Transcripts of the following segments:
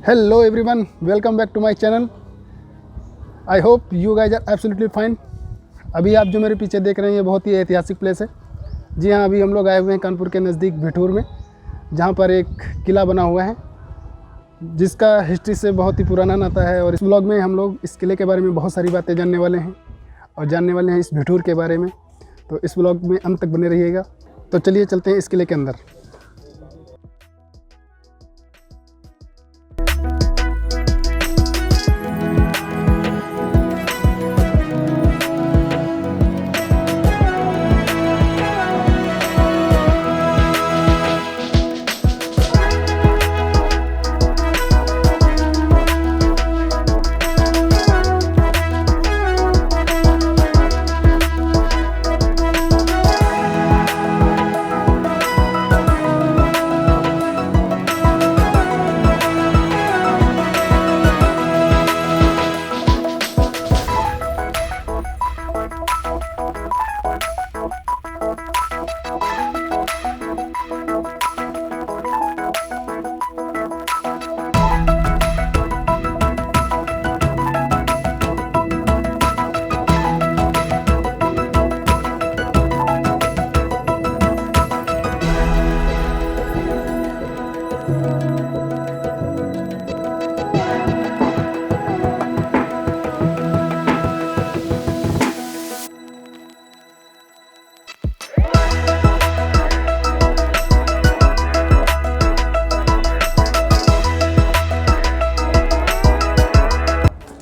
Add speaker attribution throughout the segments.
Speaker 1: Hello everyone, welcome back to my channel. I hope you guys are absolutely fine. अभी आप जो मेरे पीछे देख रहे हैं ये बहुत ही ऐतिहासिक प्लेस है। जी हाँ, अभी हम लोग आए हुए हैं कानपुर के नज़दीक भिठूर में, जहाँ पर एक किला बना हुआ है जिसका हिस्ट्री से बहुत ही पुराना नाता है। और इस व्लॉग में हम लोग इस किले के बारे में बहुत सारी बातें जानने वाले हैं और जानने वाले हैं इस भिठूर के बारे में। तो इस व्लॉग में अंत तक बने रहिएगा। तो चलिए चलते हैं इस किले के अंदर।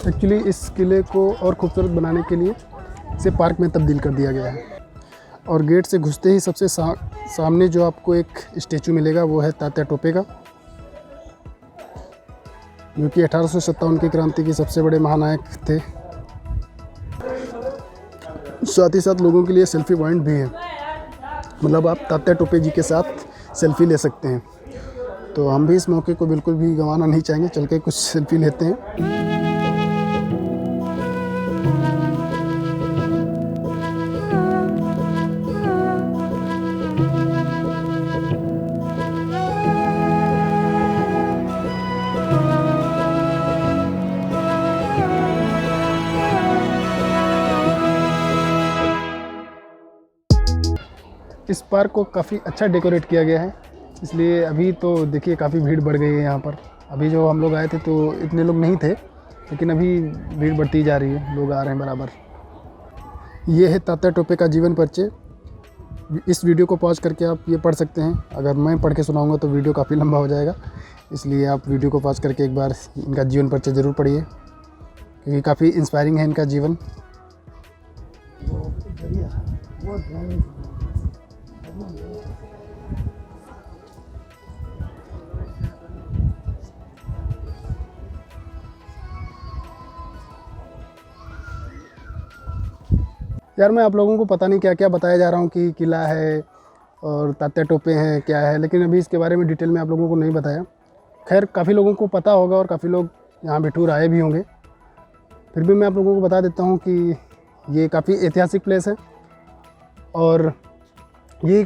Speaker 1: एक्चुअली इस किले को और खूबसूरत बनाने के लिए इसे पार्क में तब्दील कर दिया गया है। और गेट से घुसते ही सबसे सामने जो आपको एक स्टैचू मिलेगा वो है तात्या टोपे का, जो कि 1857 की क्रांति के सबसे बड़े महानायक थे। साथ ही साथ लोगों के लिए सेल्फी पॉइंट भी है, मतलब आप तात्या टोपे जी के साथ सेल्फी ले सकते हैं। तो हम भी इस मौके को बिल्कुल भी गंवाना नहीं चाहेंगे, चल के कुछ सेल्फी लेते हैं। इस पार्क को काफ़ी अच्छा डेकोरेट किया गया है, इसलिए अभी तो देखिए काफ़ी भीड़ बढ़ गई है यहाँ पर। अभी जो हम लोग आए थे तो इतने लोग नहीं थे, लेकिन अभी भीड़ बढ़ती जा रही है, लोग आ रहे हैं बराबर। ये है तात्या टोपे का जीवन परिचय। इस वीडियो को पॉज करके आप ये पढ़ सकते हैं। अगर मैं पढ़ के सुनाऊँगा तो वीडियो काफ़ी लंबा हो जाएगा, इसलिए आप वीडियो को पॉज करके एक बार इनका जीवन परिचय ज़रूर पढ़िए, क्योंकि काफ़ी इंस्पायरिंग है इनका जीवन। यार मैं आप लोगों को पता नहीं क्या क्या बताया जा रहा हूँ कि किला है और तात्या टोपे हैं क्या है, लेकिन अभी इसके बारे में डिटेल में आप लोगों को नहीं बताया। खैर काफ़ी लोगों को पता होगा और काफ़ी लोग यहाँ भिठूर आए भी होंगे, फिर भी मैं आप लोगों को बता देता हूँ कि ये काफ़ी ऐतिहासिक प्लेस है। और ये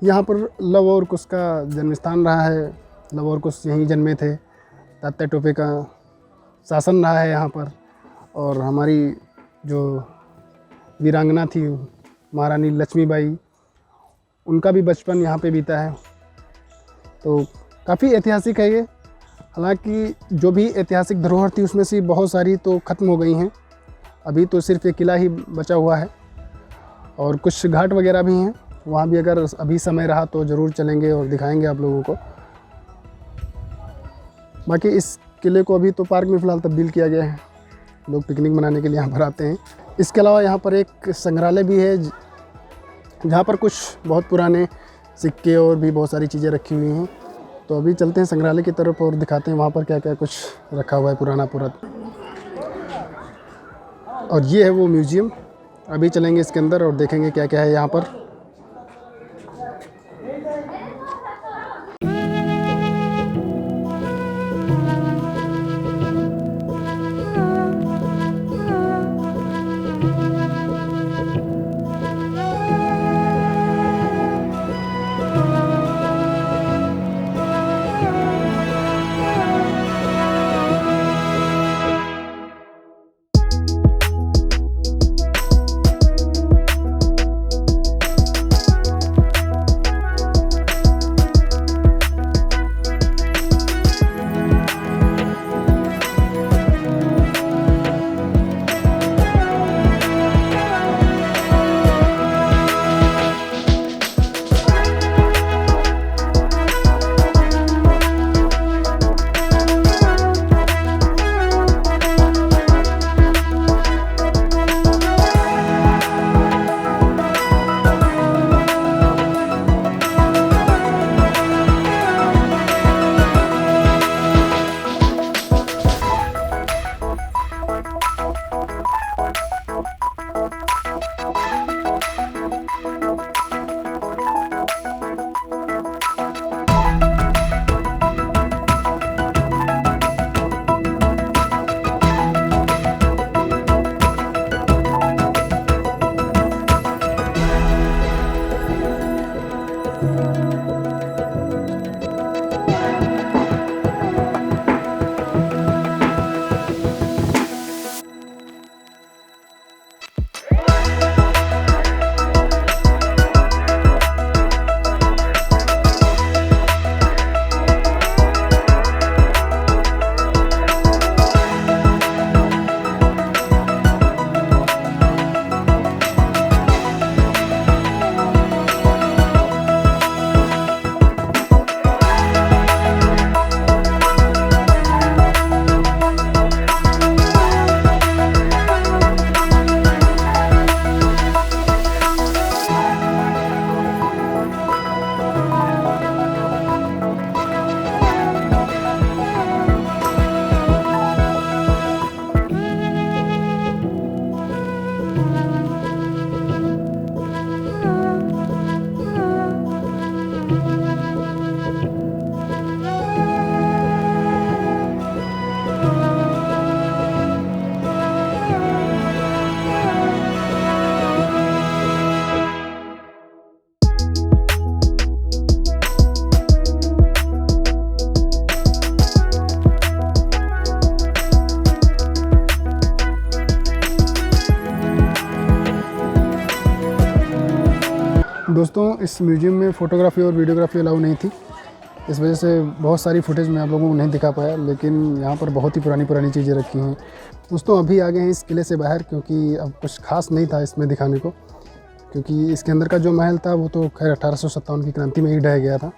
Speaker 1: यहाँ पर लव और कुश का जन्म स्थान रहा है। लव और कुश यहीं जन्मे थे। तात्या टोपे का शासन रहा है यहाँ पर। और हमारी जो वीरांगना थी महारानी लक्ष्मीबाई, उनका भी बचपन यहाँ पे बीता है। तो काफ़ी ऐतिहासिक है ये। हालांकि जो भी ऐतिहासिक धरोहर थी उसमें से बहुत सारी तो ख़त्म हो गई हैं, अभी तो सिर्फ एक किला ही बचा हुआ है। और कुछ घाट वगैरह भी हैं, वहाँ भी अगर अभी समय रहा तो ज़रूर चलेंगे और दिखाएंगे आप लोगों को। बाकी इस किले को अभी तो पार्क में फ़िलहाल तब्दील किया गया है, लोग पिकनिक मनाने के लिए यहाँ पर आते हैं। इसके अलावा यहाँ पर एक संग्रहालय भी है, जहाँ पर कुछ बहुत पुराने सिक्के और भी बहुत सारी चीज़ें रखी हुई हैं। तो अभी चलते हैं संग्रहालय की तरफ और दिखाते हैं वहाँ पर क्या क्या कुछ रखा हुआ है पुराना पुरातन। और ये है वो म्यूज़ियम। अभी चलेंगे इसके अंदर और देखेंगे क्या क्या है यहाँ पर। दोस्तों इस म्यूज़ियम में फ़ोटोग्राफी और वीडियोग्राफी अलाउ नहीं थी, इस वजह से बहुत सारी फुटेज मैं आप लोगों को नहीं दिखा पाया, लेकिन यहाँ पर बहुत ही पुरानी चीज़ें रखी हैं। दोस्तों अभी आ गए हैं इस किले से बाहर, क्योंकि अब कुछ खास नहीं था इसमें दिखाने को, क्योंकि इसके अंदर का जो महल था वो तो खैर 1857 की क्रांति में ही ढह गया था,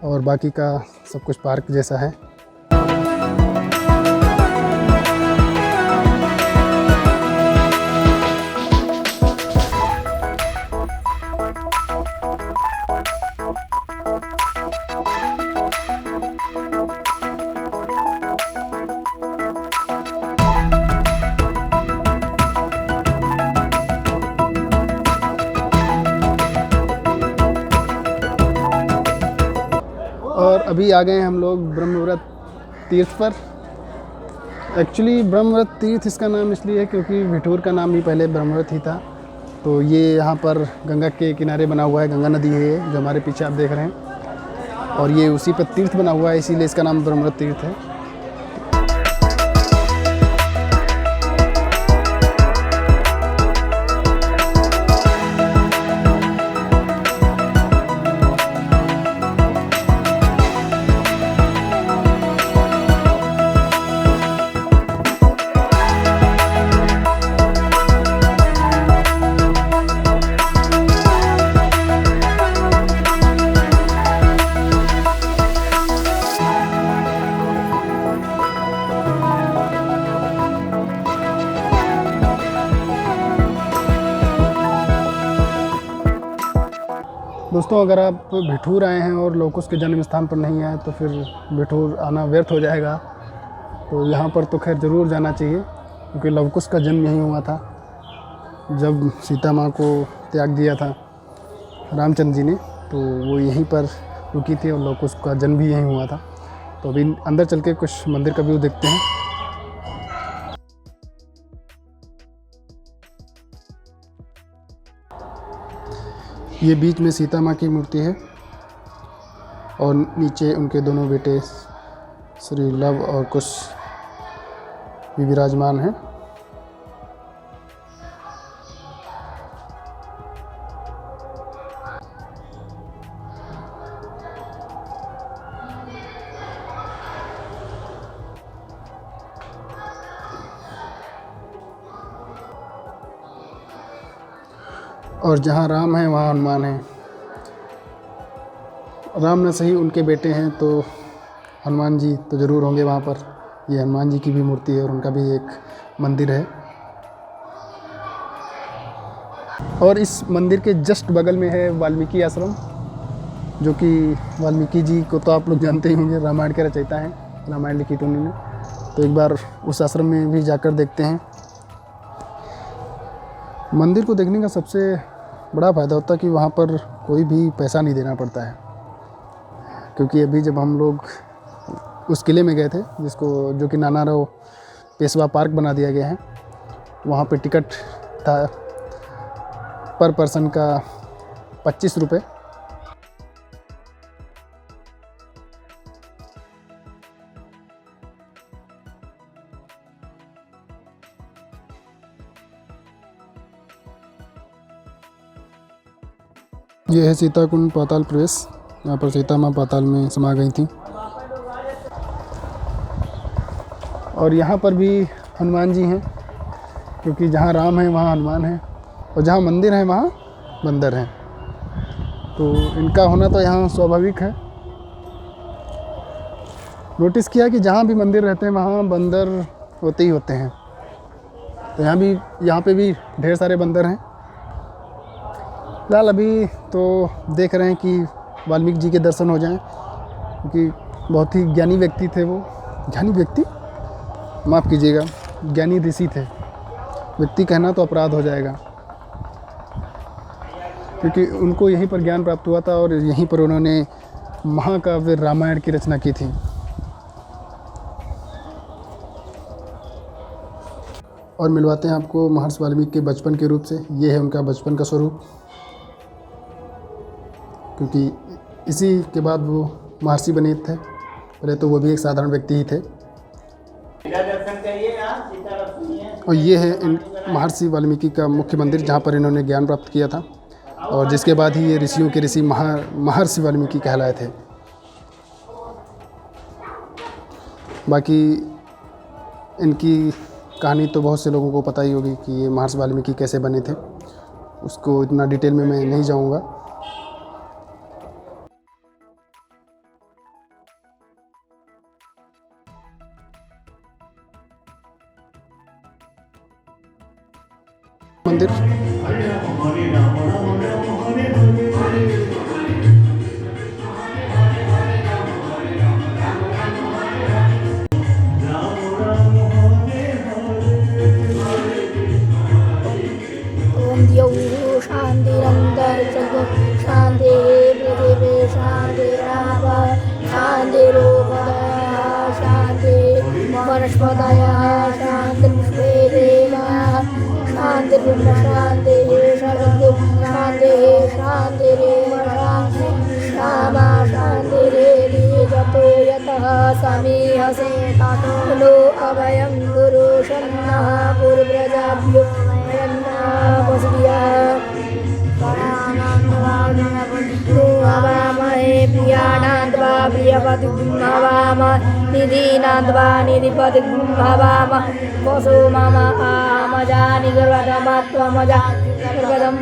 Speaker 1: और बाकी का सब कुछ पार्क जैसा है। और अभी आ गए हैं हम लोग ब्रह्मव्रत तीर्थ पर। एक्चुअली ब्रह्मव्रत तीर्थ इसका नाम इसलिए है क्योंकि भिठूर का नाम भी पहले ब्रह्मव्रत ही था। तो ये यहाँ पर गंगा के किनारे बना हुआ है, गंगा नदी है ये जो हमारे पीछे आप देख रहे हैं, और ये उसी पर तीर्थ बना हुआ है, इसीलिए इसका नाम ब्रह्मव्रत तीर्थ है। दोस्तों अगर आप भिठूर आए हैं और लोकुस के जन्म स्थान पर नहीं आए तो फिर भिठूर आना व्यर्थ हो जाएगा। तो यहाँ पर तो खैर ज़रूर जाना चाहिए, क्योंकि लवकुश का जन्म यहीं हुआ था। जब सीता माँ को त्याग दिया था रामचंद्र जी ने, तो वो यहीं पर रुकी थी और लवकुश का जन्म भी यहीं हुआ था। तो अभी अंदर चल के कुछ मंदिर का व्यू देखते हैं। ये बीच में सीता माँ की मूर्ति है और नीचे उनके दोनों बेटे श्री लव और कुश भी विराजमान हैं। और जहाँ राम है वहाँ हनुमान है। राम न सही उनके बेटे हैं तो हनुमान जी तो ज़रूर होंगे वहाँ पर। ये हनुमान जी की भी मूर्ति है और उनका भी एक मंदिर है। और इस मंदिर के जस्ट बगल में है वाल्मीकि आश्रम, जो कि वाल्मीकि जी को तो आप लोग जानते ही होंगे, रामायण के रचयिता हैं, रामायण लिखी थी उन्होंने। तो एक बार उस आश्रम में भी जाकर देखते हैं। मंदिर को देखने का सबसे बड़ा फ़ायदा होता है कि वहाँ पर कोई भी पैसा नहीं देना पड़ता है, क्योंकि अभी जब हम लोग उस किले में गए थे जो कि नानाराव पेशवा पार्क बना दिया गया है, वहाँ पे टिकट था पर पर्सन का 25 रुपये। ये है सीता कुंड पाताल प्रवेश। यहाँ पर सीता माँ पाताल में समा गई थी। और यहाँ पर भी हनुमान जी हैं, क्योंकि जहाँ राम है वहाँ हनुमान है, और जहाँ मंदिर है वहाँ बंदर हैं। तो इनका होना तो यहाँ स्वाभाविक है। नोटिस किया कि जहाँ भी मंदिर रहते हैं वहाँ बंदर होते ही होते हैं। तो यहाँ पे भी ढेर सारे बंदर हैं। फिलहाल अभी तो देख रहे हैं कि वाल्मीकि जी के दर्शन हो जाएं, क्योंकि बहुत ही ज्ञानी व्यक्ति थे वो। ज्ञानी व्यक्ति, माफ़ कीजिएगा, ज्ञानी ऋषि थे। व्यक्ति कहना तो अपराध हो जाएगा, क्योंकि उनको यहीं पर ज्ञान प्राप्त हुआ था और यहीं पर उन्होंने महाकाव्य रामायण की रचना की थी। और मिलवाते हैं आपको महर्षि वाल्मीकि के बचपन के रूप से। ये है उनका बचपन का स्वरूप, क्योंकि इसी के बाद वो महर्षि बने थे। पहले तो वो भी एक साधारण व्यक्ति ही थे। और ये है इन महर्षि वाल्मीकि का मुख्य मंदिर, जहाँ पर इन्होंने ज्ञान प्राप्त किया था। और जिसके बाद ही ये ऋषियों के ऋषि महर्षि वाल्मीकि कहलाए थे। बाकी इनकी कहानी तो बहुत से लोगों को पता ही होगी कि ये महर्षि वाल्मीकि कैसे बने थे, उसको इतना डिटेल में मैं नहीं जाऊंगा। मंदिर
Speaker 2: शांति पृथ्वी शांतिराप शांतिरोपदया शांति वनस्पतयः शान्तिर्विश्वेदेवा शान्तिर्ब्रह्म शान्तिः शान्तिः शान्तिरेव शामा शान्तिरेधि गतो यतः समीहसे ततो अभयं गुरु शन्नः पूर्वजाभ्यो हवामहे प्रियाणान्त्वा प्रियपतिगुम्हवामः निधीनान्त्वा निधिपतिगुम्हवामः वसो मम आमजानि गर्वतमत्वमजा गर्वतम्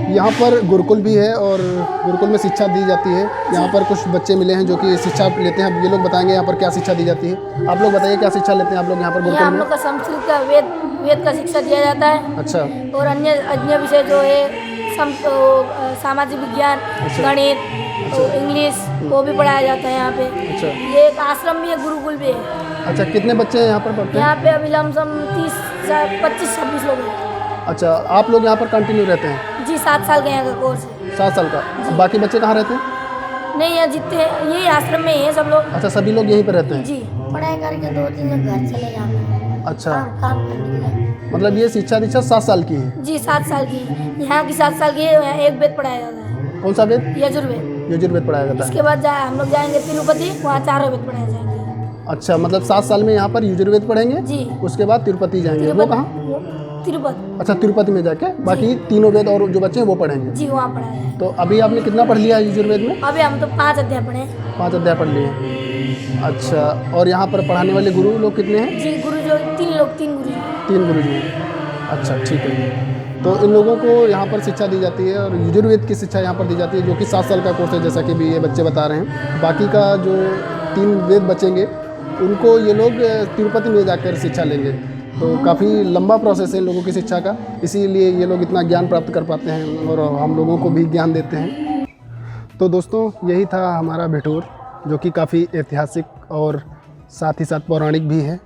Speaker 1: यहाँ पर गुरुकुल भी है और गुरुकुल में शिक्षा दी जाती है। यहाँ पर कुछ बच्चे मिले हैं जो कि शिक्षा लेते हैं। ये लोग बताएंगे यहाँ पर क्या शिक्षा दी जाती है। आप लोग बताइए क्या शिक्षा लेते हैं आप लोग यहाँ पर गुरुकुल में?
Speaker 2: हम लोग का संस्कृत का वेद का शिक्षा दिया जाता है।
Speaker 1: अच्छा।
Speaker 2: और अन्य विषय जो है सामाजिक विज्ञान, गणित, इंग्लिश वो भी पढ़ाया जाता है यहाँ पे।
Speaker 1: अच्छा।
Speaker 2: ये एक आश्रम भी है, गुरुकुल भी है।
Speaker 1: अच्छा, कितने बच्चे यहाँ पर पढ़ते हैं?
Speaker 2: यहाँ पे अभी लमसम 25-26 लोग हैं।
Speaker 1: अच्छा, आप लोग यहाँ पर कंटिन्यू रहते हैं?
Speaker 2: जी, 7 साल का यहाँ का कोर्स है।
Speaker 1: 7 साल का। बाकी बच्चे कहाँ रहते हैं?
Speaker 2: नहीं, यहाँ जितने यही आश्रम में ही है सब लोग।
Speaker 1: अच्छा, सभी लोग यहीं पर रहते हैं?
Speaker 2: जी। पढ़ाई करके 2-3 लोग घर चले जाते हैं।
Speaker 1: अच्छा,
Speaker 2: काम करने के लिए।
Speaker 1: मतलब ये शिक्षा दीक्षा 7 साल की है?
Speaker 2: जी, 7 साल की। यहाँ की 7 साल की है। यहाँ एक वेद पढ़ाया जाता है।
Speaker 1: कौन सा वेद?
Speaker 2: यजुर्वेद।
Speaker 1: यजुर्वेद पढ़ाया जाता है।
Speaker 2: इसके बाद हम लोग जाएंगे तिरुपति, वहाँ 4 वेद पढ़ाए जाएंगे।
Speaker 1: अच्छा, मतलब 7 साल में यहाँ पर यजुर्वेद पढ़ेंगे
Speaker 2: जी।
Speaker 1: उसके बाद तिरुपति जाएंगे। वो कहाँ?
Speaker 2: तिरुपति।
Speaker 1: अच्छा, तिरुपति में जाके बाकी तीनों वेद और जो बच्चे हैं वो पढ़ेंगे?
Speaker 2: जी, वहाँ पढ़ाया है।
Speaker 1: तो अभी आपने कितना पढ़ लिया है यजुर्वेद में?
Speaker 2: अभी हम तो 5 अध्याय पढ़े हैं।
Speaker 1: 5 अध्याय पढ़ लिए हैं। अच्छा, और यहाँ पर पढ़ाने वाले गुरु लोग कितने हैं?
Speaker 2: जी, गुरु जो 3 गुरु जी।
Speaker 1: 3 गुरु जी हैं। अच्छा, ठीक है। तो इन लोगों को यहाँ पर शिक्षा दी जाती है और यजुर्वेद की शिक्षा यहाँ पर दी जाती है, जो कि 7 साल का कोर्स है, जैसा कि भी ये बच्चे बता रहे हैं। बाकी का जो 3 वेद बचेंगे उनको ये लोग तिरुपति में जाकर शिक्षा लेंगे। तो काफ़ी लंबा प्रोसेस है इन लोगों की शिक्षा का, इसीलिए ये लोग इतना ज्ञान प्राप्त कर पाते हैं और हम लोगों को भी ज्ञान देते हैं। तो दोस्तों, यही था हमारा भेटूर, जो कि काफ़ी ऐतिहासिक और साथ ही साथ पौराणिक भी है,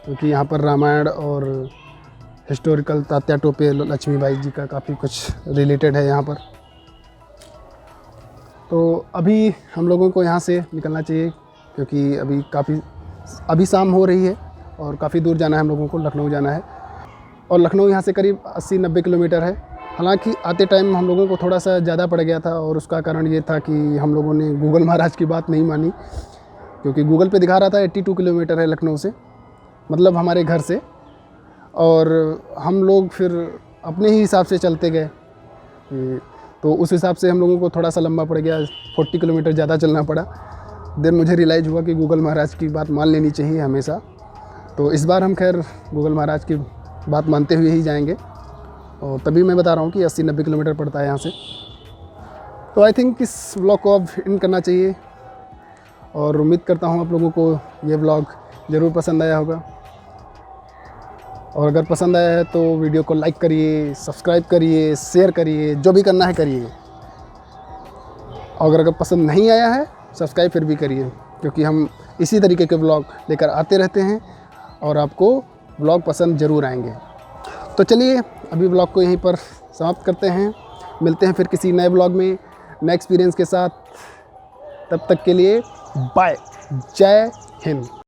Speaker 1: क्योंकि यहाँ पर रामायण और हिस्टोरिकल तात्या टोपे लक्ष्मीबाई जी का काफ़ी कुछ रिलेटेड है यहाँ पर। तो अभी हम लोगों को यहाँ से निकलना चाहिए, क्योंकि अभी शाम हो रही है और काफ़ी दूर जाना है हम लोगों को, लखनऊ जाना है। और लखनऊ यहाँ से करीब 80-90 किलोमीटर है। हालांकि आते टाइम हम लोगों को थोड़ा सा ज़्यादा पड़ गया था, और उसका कारण ये था कि हम लोगों ने गूगल महाराज की बात नहीं मानी, क्योंकि गूगल पे दिखा रहा था 82 किलोमीटर है लखनऊ से, मतलब हमारे घर से। और हम लोग फिर अपने ही हिसाब से चलते गए, तो उस हिसाब से हम लोगों को थोड़ा सा लंबा पड़ गया, 40 किलोमीटर ज़्यादा चलना पड़ा। देन मुझे रियलाइज़ हुआ कि गूगल महाराज की बात मान लेनी चाहिए हमेशा। तो इस बार हम खैर गूगल महाराज की बात मानते हुए ही जाएंगे, और तभी मैं बता रहा हूँ कि 80-90 किलोमीटर पड़ता है यहाँ से। तो आई थिंक इस व्लॉग को अब एंड करना चाहिए, और उम्मीद करता हूँ आप लोगों को ये व्लॉग ज़रूर पसंद आया होगा। और अगर पसंद आया है तो वीडियो को लाइक करिए, सब्सक्राइब करिए, शेयर करिए, जो भी करना है करिए। और अगर पसंद नहीं आया है सब्सक्राइब फिर भी करिए, क्योंकि हम इसी तरीके के व्लॉग लेकर आते रहते हैं और आपको व्लॉग पसंद ज़रूर आएंगे। तो चलिए अभी व्लॉग को यहीं पर समाप्त करते हैं। मिलते हैं फिर किसी नए व्लॉग में नए एक्सपीरियंस के साथ। तब तक के लिए बाय, जय हिंद।